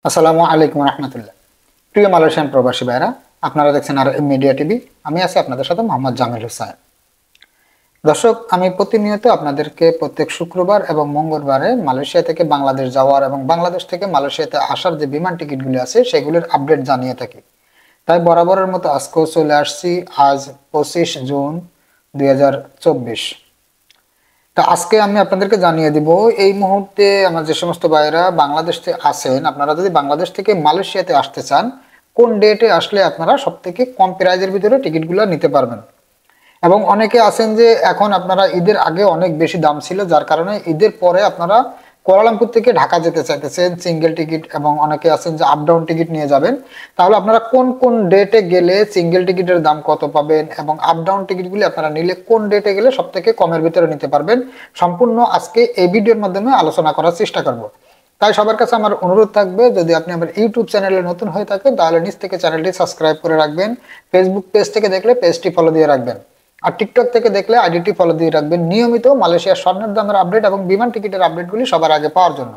আসসালামু আলাইকুম রহমতুল্লাহ। প্রিয় মালয়েশিয়ান প্রবাসী ভাইরা, আপনারা দেখছেন আর মিডিয়া টিভি। আমি আছি আপনাদের সাথে মোহাম্মদ জামিল হোসেন। দর্শক, আমি প্রতিনিয়ত আপনাদেরকে প্রত্যেক শুক্রবার এবং মঙ্গলবারে মালয়েশিয়া থেকে বাংলাদেশ যাওয়ার এবং বাংলাদেশ থেকে মালয়েশিয়াতে আসার যে বিমান টিকিটগুলি আছে সেগুলির আপডেট জানিয়ে থাকি। তাই বরাবরের মতো আজকেও চলে আসছি আজ 25 জুন 2024। তা আজকে আমি আপনাদেরকে জানিয়ে দিব, এই মুহূর্তে আমার যে সমস্ত ভাইয়েরা বাংলাদেশ থেকে আসেন, আপনারা যদি বাংলাদেশ থেকে মালয়েশিয়াতে আসতে চান, কোন ডেটে আসলে আপনারা সব থেকে কম প্রাইজের ভিতরে টিকিটগুলো নিতে পারবেন। এবং অনেকে আছেন যে এখন আপনারা ঈদের আগে অনেক বেশি দাম ছিল, যার কারণে ঈদের পরে আপনারা কুয়ালালামপুর থেকে ঢাকা যেতে চাইতেছেন সিঙ্গেল টিকিট, এবং অনেকে আছেন যে আপ ডাউন টিকিট নিয়ে যাবেন। তাহলে আপনারা কোন কোন ডেটে গেলে সিঙ্গেল টিকিটের দাম কত পাবেন এবং আপ ডাউন টিকিটগুলি আপনারা নিলে কোন ডেটে গেলে সব থেকে কমের ভিতরে নিতে পারবেন, সম্পূর্ণ আজকে এই ভিডিওর মাধ্যমে আলোচনা করার চেষ্টা করব। তাই সবার কাছে আমার অনুরোধ থাকবে, যদি আপনি আমার ইউটিউব চ্যানেলে নতুন হয়ে থাকেন তাহলে নিচ থেকে চ্যানেলটি সাবস্ক্রাইব করে রাখবেন, ফেসবুক পেজ থেকে দেখলে পেজটি ফলো দিয়ে রাখবেন, আর টিকটক থেকে দেখলে আইডিটি ফলো দিয়ে রাখবেন, নিয়মিত মালয়েশিয়ার স্বর্ণের দামের আপডেট এবং বিমান টিকিটের আপডেটগুলি সবার আগে পাওয়ার জন্য।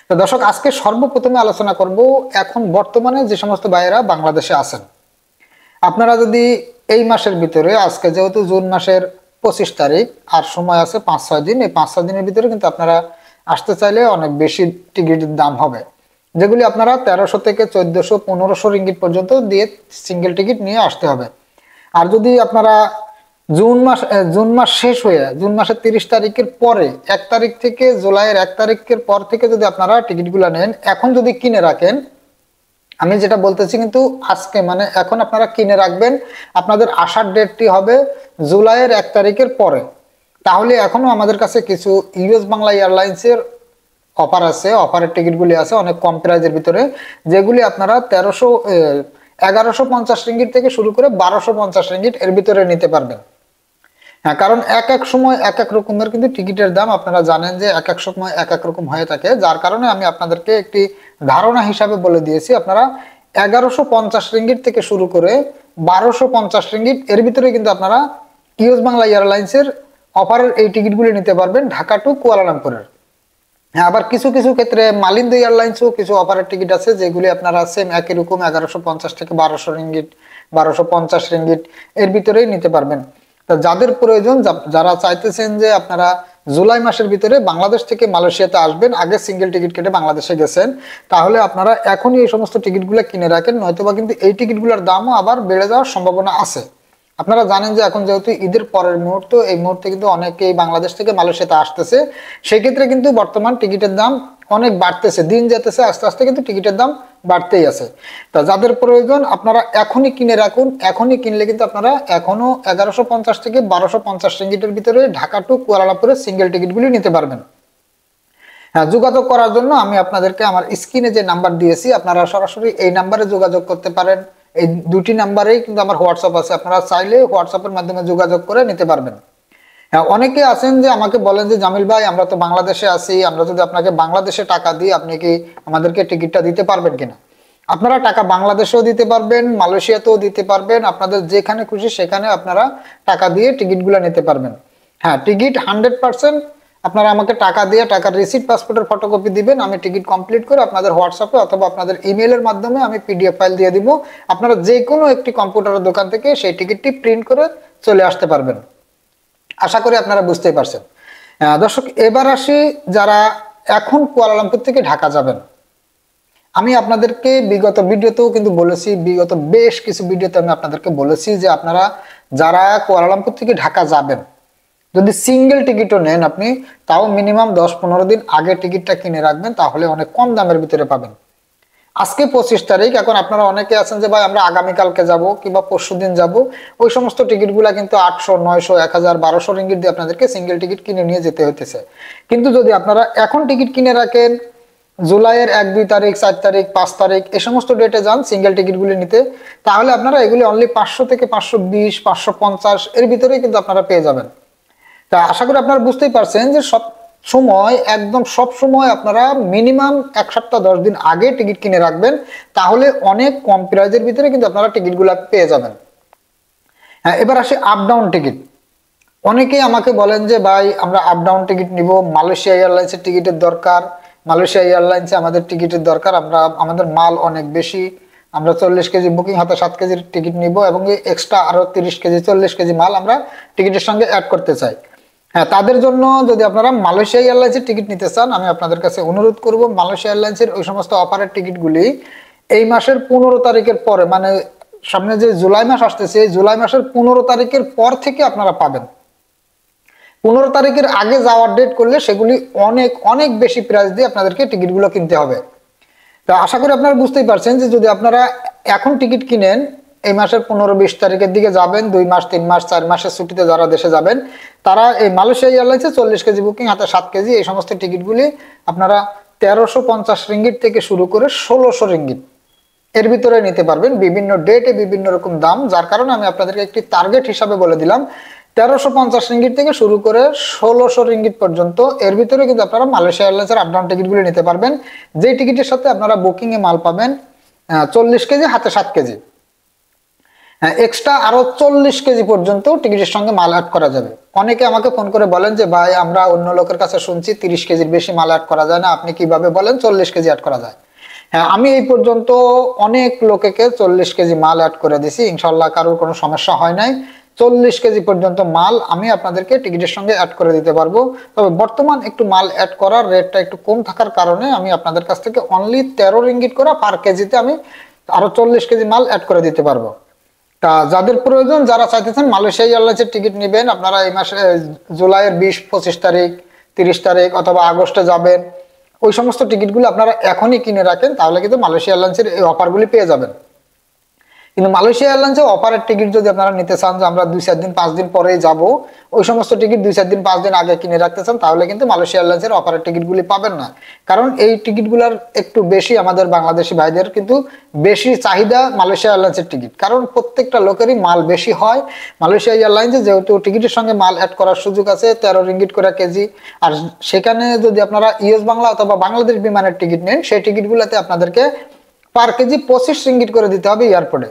তো দর্শক, আজকে সর্বপ্রথমে আলোচনা করব এখন বর্তমানে যে সমস্ত ভাইয়েরা বাংলাদেশে আছেন। আপনারা যদি এই মাসের ভিতরে, আজকে যেহেতু জুন মাসের 25 তারিখ, আর সময় আছে 5-6 দিন, এই 5-6 দিনের ভিতরে কিন্তু আপনারা আসতে চাইলে অনেক বেশি টিকিটের দাম হবে, যেগুলি আপনারা 1300 থেকে 1400-1500 রিঙ্গিট পর্যন্ত দিয়ে সিঙ্গেল টিকিট নিয়ে আসতে হবে। আর যদি আপনারা জুন মাস শেষ হয়ে জুন মাসের 30 তারিখের পরে 1 তারিখ থেকে জুলাইয়ের 1 তারিখের পর থেকে যদি আপনারা টিকিটগুলো নেন, এখন যদি কিনে রাখেন, আমি যেটা বলতেছি কিন্তু আজকে মানে এখন আপনারা কিনে রাখবেন, আপনাদের আসার ডেটটি হবে জুলাইয়ের 1 তারিখের পরে। তাহলে এখনো আমাদের কাছে কিছু ইউএস বাংলা এয়ারলাইন্সের অফার আছে, অফারের টিকিটগুলি আছে অনেক কম প্রাইজের ভিতরে, যেগুলি আপনারা 1150 রিঙ্গিট থেকে শুরু করে 1250 রিঙ্গিট এর ভিতরে নিতে পারবেন। হ্যাঁ, কারণ এক এক সময় এক এক রকমের কিন্তু টিকিটের দাম আপনারা জানেন যে এক এক সময় এক এক রকম হয়ে থাকে, যার কারণে আমি আপনাদেরকে একটি ধারণা হিসাবে বলে দিয়েছি, আপনারা 1150 রিঙ্গিট থেকে শুরু করে 1250 রিঙ্গিট এর ভিতরে কিন্তু আপনারা ইউএস বাংলা এয়ারলাইন্সের অফারের এই টিকিটগুলি নিতে পারবেন ঢাকা টু কুয়ালালামপুরের। হ্যাঁ, আবার কিছু কিছু ক্ষেত্রে মালিন্দ এয়ারলাইন্সও কিছু অফারের টিকিট আছে, যেগুলি আপনারা সেম একই রকম 1150 থেকে 1200 রিঙ্গিট, 1250 রিঙ্গিট এর ভিতরেই নিতে পারবেন। তা যাদের প্রয়োজন, যারা চাইতেছেন যে আপনারা জুলাই মাসের ভিতরে বাংলাদেশ থেকে মালয়েশিয়াতে আসবেন, আগে সিঙ্গেল টিকিট কেটে বাংলাদেশে গেছেন, তাহলে আপনারা এখনই এই সমস্ত টিকিটগুলো কিনে রাখেন, নয়তোবা কিন্তু এই টিকিটগুলোর দামও আবার বেড়ে যাওয়ার সম্ভাবনা আছে। আপনারা জানেন যে এখন যেহেতু ঈদের পরের মুহূর্ত, এই মুহূর্তে কিন্তু অনেকেই বাংলাদেশ থেকে মালয়েশিয়াতে আসতেছে, সেক্ষেত্রে কিন্তু বর্তমান টিকিটের দাম অনেক বাড়তেছে, দিন যেতেছে আস্তে আস্তে কিন্তু টিকিটের দাম বাড়তেই আছে। তা যাদের প্রয়োজন আপনারা এখনই কিনে রাখুন, এখনই কিনলে কিন্তু আপনারা এখনো 1150 থেকে 1250 রিঙ্গিটের ভিতরে ঢাকা টু কুয়ালালামপুরের সিঙ্গেল টিকিটগুলি নিতে পারবেন। হ্যাঁ, যোগাযোগ করার জন্য আমি আপনাদেরকে আমার স্ক্রিনে যে নাম্বার দিয়েছি, আপনারা সরাসরি এই নাম্বারে যোগাযোগ করতে পারেন। এই দুটি নাম্বারেই কিন্তু আমার হোয়াটসঅ্যাপ আছে, আপনারা চাইলে হোয়াটসঅ্যাপের মাধ্যমে যোগাযোগ করে নিতে পারবেন। হ্যাঁ, অনেকে আছেন যে আমাকে বলেন যে জামিল ভাই, আমরা তো বাংলাদেশে আছি, আমরা যদি আপনাকে বাংলাদেশে টাকা দিই, আপনি কি আমাদেরকে টিকিটটা দিতে পারবেন কিনা। আপনারা টাকা বাংলাদেশেও দিতে পারবেন, মালয়েশিয়াতেও দিতে পারবেন, আপনাদের যেখানে খুশি সেখানে আপনারা টাকা দিয়ে টিকিটগুলো নিতে পারবেন। হ্যাঁ, টিকিট 100% আপনারা আমাকে টাকা দিয়ে টাকার রিসিট, পাসপোর্টের ফটোকপি দিবেন, আমি টিকিট কমপ্লিট করে আপনাদের হোয়াটসঅ্যাপে অথবা আপনাদের ইমেলের মাধ্যমে আমি পিডিএফ ফাইল দিয়ে দিব। আপনারা যে কোনো একটি কম্পিউটারের দোকান থেকে সেই টিকিটটি প্রিন্ট করে চলে আসতে পারবেন। আশা করি আপনারা বুঝতেই পারছেন। দর্শক, এবার আসি যারা এখন কুয়ালালামপুর থেকে ঢাকা যাবেন। আমি আপনাদেরকে বিগত ভিডিওতেও কিন্তু বলেছি, বিগত বেশ কিছু ভিডিওতে আমি আপনাদেরকে বলেছি যে আপনারা যারা কুয়ালালামপুর থেকে ঢাকা যাবেন, যদি সিঙ্গেল টিকিটও নেন আপনি, তাও মিনিমাম 10-15 দিন আগে টিকিটটা কিনে রাখবেন, তাহলে অনেক কম দামের ভিতরে পাবেন। আজকে 25 তারিখ, এখন আপনারা অনেকে আছেন যে ভাই আমরা আগামীকালকে যাব কিংবা পরশুদিন যাব, ওই সমস্ত টিকিটগুলা কিন্তু 800, 900, 1000, 1200 রিঙ্গিট দিয়ে আপনাদেরকে সিঙ্গেল টিকিট কিনে নিয়ে যেতে হইতেছে। কিন্তু যদি আপনারা এখন টিকিট কিনে রাখেন, জুলাইয়ের 1-2 তারিখ, 4 তারিখ, 5 তারিখ এই সমস্ত ডেটে যান সিঙ্গেল টিকিটগুলি নিতে, তাহলে আপনারা এগুলি অনলি 500 থেকে 520, 550 এর ভিতরেই কিন্তু আপনারা পেয়ে যাবেন। তা আশা করি আপনারা বুঝতেই পারছেন যে সব সময়, একদম সব সময় আপনারা মিনিমাম 1 সপ্তাহ 10 দিন আগে টিকিট কিনে রাখবেন, তাহলে অনেক কম প্রাইজের ভিতরে কিন্তু আপনারা টিকিটগুলো পেয়ে যাবেন। হ্যাঁ, এবার আসি আপ ডাউন টিকিট। অনেকেই আমাকে বলেন যে ভাই আমরা আপ ডাউন টিকিট নিব, মালয়েশিয়া এয়ারলাইন্সের টিকিটের দরকার, মালয়েশিয়া এয়ারলাইন্সে আমাদের টিকিটের দরকার, আমাদের মাল অনেক বেশি, আমরা 40 কেজি বুকিং হাতে 7 কেজির টিকিট নিব এবং এক্সট্রা আরো 30 কেজি 40 কেজি মাল আমরা টিকিটের সঙ্গে অ্যাড করতে চাই। হ্যাঁ, তাদের জন্য যদি আপনারা মালয়েশিয়া এয়ারলাইন্সের টিকিট নিতে চান, আমি আপনাদের কাছে অনুরোধ করব মালয়েশিয়া এয়ারলাইন্সের ওই সমস্ত অফারের টিকিটগুলি এই মাসের 15 তারিখের পরে, মানে সামনে যে জুলাই মাস আসতেছে, এই জুলাই মাসের 15 তারিখের পর থেকে আপনারা পাবেন। 15 তারিখের আগে যাওয়ার ডেট করলে সেগুলি অনেক অনেক বেশি প্রাইস দিয়ে আপনাদেরকে টিকিটগুলো কিনতে হবে। তা আশা করি আপনারা বুঝতেই পারছেন যে যদি আপনারা এখন টিকিট কিনেন, এই মাসের 15-20 তারিখের দিকে যাবেন, 2 মাস 3 মাস 4 মাসের ছুটিতে যারা দেশে যাবেন, তারা এই মালয়েশিয়া এয়ারলাইন্সে 40 কেজি বুকিং হাতে 7 কেজি এই সমস্ত টিকিটগুলি আপনারা 1350 রিঙ্গিট থেকে শুরু করে 1600 রিঙ্গিট এর ভিতরে নিতে পারবেন। বিভিন্ন ডেটে বিভিন্ন রকম দাম, যার কারণে আমি আপনাদেরকে একটি টার্গেট হিসাবে বলে দিলাম 1350 রিঙ্গিট থেকে শুরু করে 1600 রিঙ্গিট পর্যন্ত এর ভিতরে কিন্তু আপনারা মালয়েশিয়া এয়ারলাইন্সের আপ ডাউন টিকিটগুলি নিতে পারবেন, যে টিকিটের সাথে আপনারা বুকিং এ মাল পাবেন 40 কেজি হাতে 7 কেজি, এক্সট্রা আরো 40 কেজি পর্যন্ত টিকিটের সঙ্গে মাল অ্যাড করা যাবে। অনেকে আমাকে ফোন করে বলেন যে ভাই আমরা অন্য লোকের কাছে শুনছি 30 কেজির বেশি মাল অ্যাড করা যায় না, আপনি কিভাবে বলেন 40 কেজি অ্যাড করা যায়? হ্যাঁ, আমি এই পর্যন্ত অনেক লোকেকে 40 কেজি মাল অ্যাড করে দিছি, ইনশাল্লাহ কারোর কোনো সমস্যা হয় নাই। 40 কেজি পর্যন্ত মাল আমি আপনাদেরকে টিকিটের সঙ্গে অ্যাড করে দিতে পারবো। তবে বর্তমান একটু মাল অ্যাড করার রেটটা একটু কম থাকার কারণে আমি আপনাদের কাছ থেকে অনলি 13 রিঙ্গিট করে পার কেজিতে আমি আরো 40 কেজি মাল অ্যাড করে দিতে পারবো। তা যাদের প্রয়োজন, যারা চাইতেছেন মালয়েশিয়া এয়ারলাইন্সের টিকিট নেবেন, আপনারা এই মাসে জুলাইয়ের 20-25 তারিখ 30 তারিখ অথবা আগস্টে যাবেন, ওই সমস্ত টিকিটগুলো আপনারা এখনই কিনে রাখেন, তাহলে কিন্তু মালয়েশিয়া এয়ারলাইন্সের এই অফারগুলি পেয়ে যাবেন। কিন্তু মালয়েশিয়া এয়ারলাইন্সে অফারের টিকিট যদি আপনারা নিতে চান যে আমরা 2-4 দিন 5 দিন পরেই যাব, ওই সমস্ত টিকিট 2-4 দিন 5 দিন আগে কিনে রাখতে চান, তাহলে কিন্তু মালয়েশিয়া এয়ারলাইন্সের অফারের টিকিটগুলি পাবেন না। কারণ এই টিকিটগুলোর একটু বেশি, আমাদের বাংলাদেশি ভাইদের কিন্তু বেশি চাহিদা মালয়েশিয়া এয়ারলাইন্সের টিকিট, কারণ প্রত্যেকটা লোকেরই মাল বেশি হয়। মালয়েশিয়া এয়ারলাইন্সে যেহেতু টিকিটের সঙ্গে মাল অ্যাড করার সুযোগ আছে 13 রিঙ্গিট করে কেজি, আর সেখানে যদি আপনারা ইউএস বাংলা অথবা বাংলাদেশ বিমানের টিকিট নেন, সেই টিকিটগুলোতে আপনাদেরকে পার কেজি 25 রিঙ্গিট করে দিতে হবে এয়ারপোর্টে।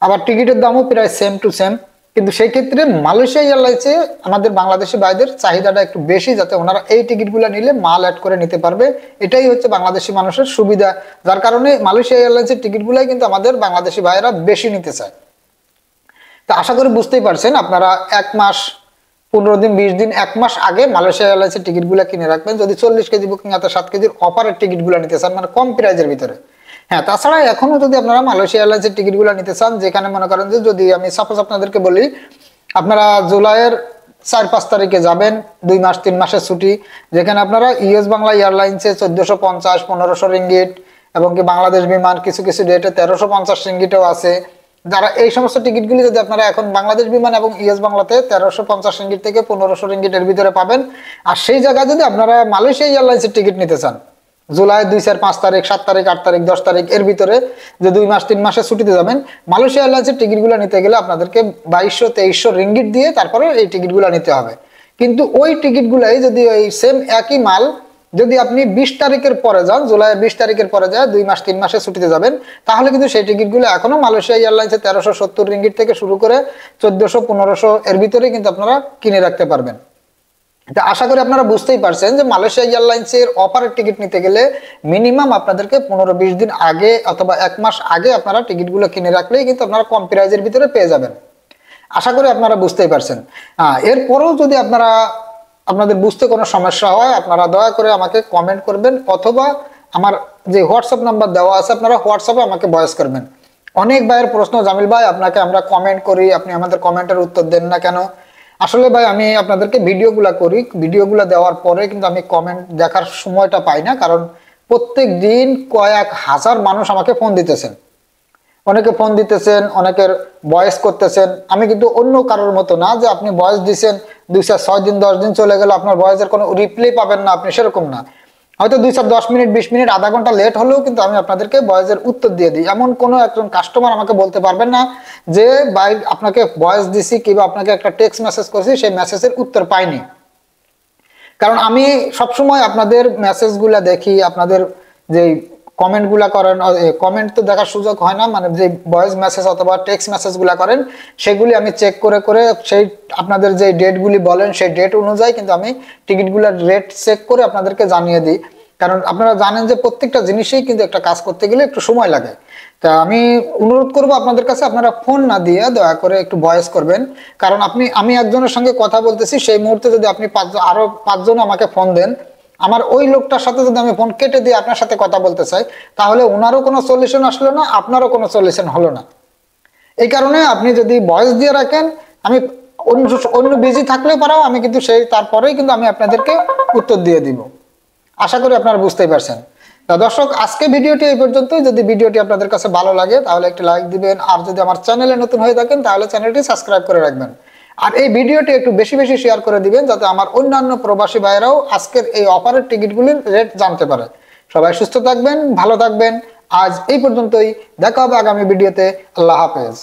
আবার টিকিটের দামও প্রায় সেম টু সেম, কিন্তু সেই ক্ষেত্রে মালয়েশিয়া এয়ারলাইন্সে আমাদের বাংলাদেশি ভাইদের চাহিদাটা একটু বেশি, যাতে ওনারা এই টিকিটগুলো নিলে মাল অ্যাড করে নিতে পারবে। এটাই হচ্ছে বাংলাদেশি মানুষের সুবিধা, যার কারণে মালয়েশিয়া এয়ারলাইন্সের টিকিটগুলাই কিন্তু আমাদের বাংলাদেশি ভাইয়েরা বেশি নিতে চায়। তা আশা করি বুঝতেই পারছেন, আপনারা 1 মাস 15 দিন 20 দিন 1 মাস আগে মালয়েশিয়া এয়ারলাইন্সের টিকিটগুলো কিনে রাখবেন, যদি 40 কেজি বুকিং হাতে 7 কেজির অফারের টিকিটগুলো নিতে চান, মানে কম প্রাইজের ভিতরে। হ্যাঁ, তাছাড়া এখনো যদি আপনারা মালয়েশিয়া এয়ারলাইন্সের টিকিটগুলো নিতে চান, যেখানে মনে করেন যে যদি আমি সাপোজ আপনাদেরকে বলি আপনারা জুলাইয়ের 4-5 তারিখে যাবেন, 2 মাস 3 মাসের ছুটি, যেখানে আপনারা ইউএস বাংলা এয়ারলাইন্সে 1450-1500 রিঙ্গিট এবং কি বাংলাদেশ বিমান কিছু কিছু ডেটে 1350 রিঙ্গিটও আছে। যারা এই সমস্ত টিকিটগুলি যদি আপনারা এখন বাংলাদেশ বিমান এবং ইউএস বাংলাতে 1350 রিঙ্গিট থেকে 1500 রিঙ্গিটের ভিতরে পাবেন, আর সেই জায়গায় যদি আপনারা মালয়েশিয়া এয়ারলাইন্সের টিকিট নিতে চান জুলাই 2-4-5 তারিখ 7 তারিখ 8 তারিখ 10 তারিখ এর ভিতরে, যে 2 মাস 3 মাসের ছুটিতে যাবেন, মালয়েশিয়া এয়ারলাইন্সের টিকিটগুলো নিতে গেলে আপনাদেরকে 2200-2300 রিঙ্গিট দিয়ে তারপরে এই টিকিটগুলো নিতে হবে। কিন্তু ওই টিকিটগুলাই যদি ওই সেম একই মাল যদি আপনি 20 তারিখের পরে যান, জুলাই 20 তারিখের পরে যায় 2 মাস 3 মাসের ছুটিতে যাবেন, তাহলে কিন্তু সেই টিকিটগুলো এখনো মালয়েশিয়া এয়ারলাইন্সে 1370 রিঙ্গিট থেকে শুরু করে 1400-1500 এর ভিতরে কিন্তু আপনারা কিনে রাখতে পারবেন। আশা করি আপনারা বুঝতেই পারছেন যে মালয়েশিয়া এয়ারলাইন্সের অফারের টিকিট নিতে গেলে মিনিমাম আপনাদেরকে 15-20 দিন আগে অথবা 1 মাস আগে আপনারা টিকিটগুলো কিনে রাখলেই কিন্তু আপনারা কম প্রাইজের ভিতরে পেয়ে যাবেন। আশা করি আপনারা বুঝতেই পারছেন। এরপরেও যদি আপনাদের বুঝতে কোনো সমস্যা হয়, আপনারা দয়া করে আমাকে কমেন্ট করবেন, অথবা আমার যে হোয়াটসঅ্যাপ নাম্বার দেওয়া আছে আপনারা হোয়াটসঅ্যাপে আমাকে ভয়েস করবেন। অনেক ভাইয়ের প্রশ্ন, জামিল ভাই আপনাকে আমরা কমেন্ট করি, আপনি আমাদের কমেন্টের উত্তর দেন না কেন? আসলে ভাই আমি আপনাদেরকে ভিডিওগুলা করি, ভিডিওগুলা দেওয়ার পরে কিন্তু আমি কমেন্ট দেখার সময়টা পাই না, কারণ প্রত্যেক দিন কয়েক হাজার মানুষ আমাকে ফোন দিতেছেন, অনেকে ফোন দিতেছেন, অনেকের ভয়েস করতেছেন। আমি কিন্তু অন্য কারোর মতো না যে আপনি ভয়েস দিচ্ছেন 2-4-6 দিন 10 দিন চলে গেল আপনার ভয়েসের কোনো রিপ্লাই পাবেন না, আপনি সেরকম না। হয়তো 2-4-10 মিনিট 20 মিনিট আধা ঘন্টা লেট হলেও কিন্তু আমি আপনাদেরকে ভয়েসের উত্তর দিয়ে দিই। এমন কোনো একজন কাস্টমার আমাকে বলতে পারবেন না যে ভাই আপনাকে ভয়েস দিছি কিংবা আপনাকে একটা টেক্সট মেসেজ করছি সেই মেসেজের উত্তর পাইনি। কারণ আমি সবসময় আপনাদের মেসেজগুলা দেখি, আপনাদের যে কমেন্টগুলা করেন, কমেন্ট তো দেখার সুযোগ হয় না, মানে যে ভয়েস মেসেজ অথবা টেক্সট মেসেজগুলা করেন সেগুলি আমি চেক করে করে সেই আপনাদের যে ডেটগুলি বলেন সেই ডেট অনুযায়ী কিন্তু আমি টিকিটগুলোর রেট চেক করে আপনাদেরকে জানিয়ে দিই। কারণ আপনারা জানেন যে প্রত্যেকটা জিনিসেই কিন্তু একটা কাজ করতে গেলে একটু সময় লাগে। তা আমি অনুরোধ করব আপনাদের কাছে, আপনারা ফোন না দিয়ে দয়া করে একটু ভয়েস করবেন। কারণ আমি একজনের সঙ্গে কথা বলতেছি, সেই মুহূর্তে যদি আপনি আরো 5 জন আমাকে ফোন দেন, আমার ওই লোকটার সাথে যদি আমি ফোন কেটে দিয়ে আপনার সাথে কথা বলতে চাই, তাহলে ওনারও কোনো সলিউশন আসলো না, আপনারও কোনো সলিউশন হলো না। এই কারণে আপনি যদি ভয়েস দিয়ে রাখেন, আমি অন্য বিজি থাকলেও পারাও আমি কিন্তু তারপরেই কিন্তু আমি আপনাদেরকে উত্তর দিয়ে দিব। আশা করি আপনারা বুঝতেই পারছেন। তা দর্শক, আজকে ভিডিওটি এই পর্যন্তই। যদি ভিডিওটি আপনাদের কাছে ভালো লাগে তাহলে একটি লাইক দিবেন, আর যদি আমার চ্যানেলে নতুন হয়ে থাকেন তাহলে চ্যানেলটি সাবস্ক্রাইব করে রাখবেন। আর এই ভিডিওটি একটু বেশি বেশি শেয়ার করে দিবেন, যাতে আমার অন্যান্য প্রবাসী ভাইয়েরাও আজকের এই অফারের টিকিটগুলির রেট জানতে পারে। সবাই সুস্থ থাকবেন, ভালো থাকবেন। আজ এই পর্যন্তই, দেখা হবে আগামী ভিডিওতে। আল্লাহ হাফেজ।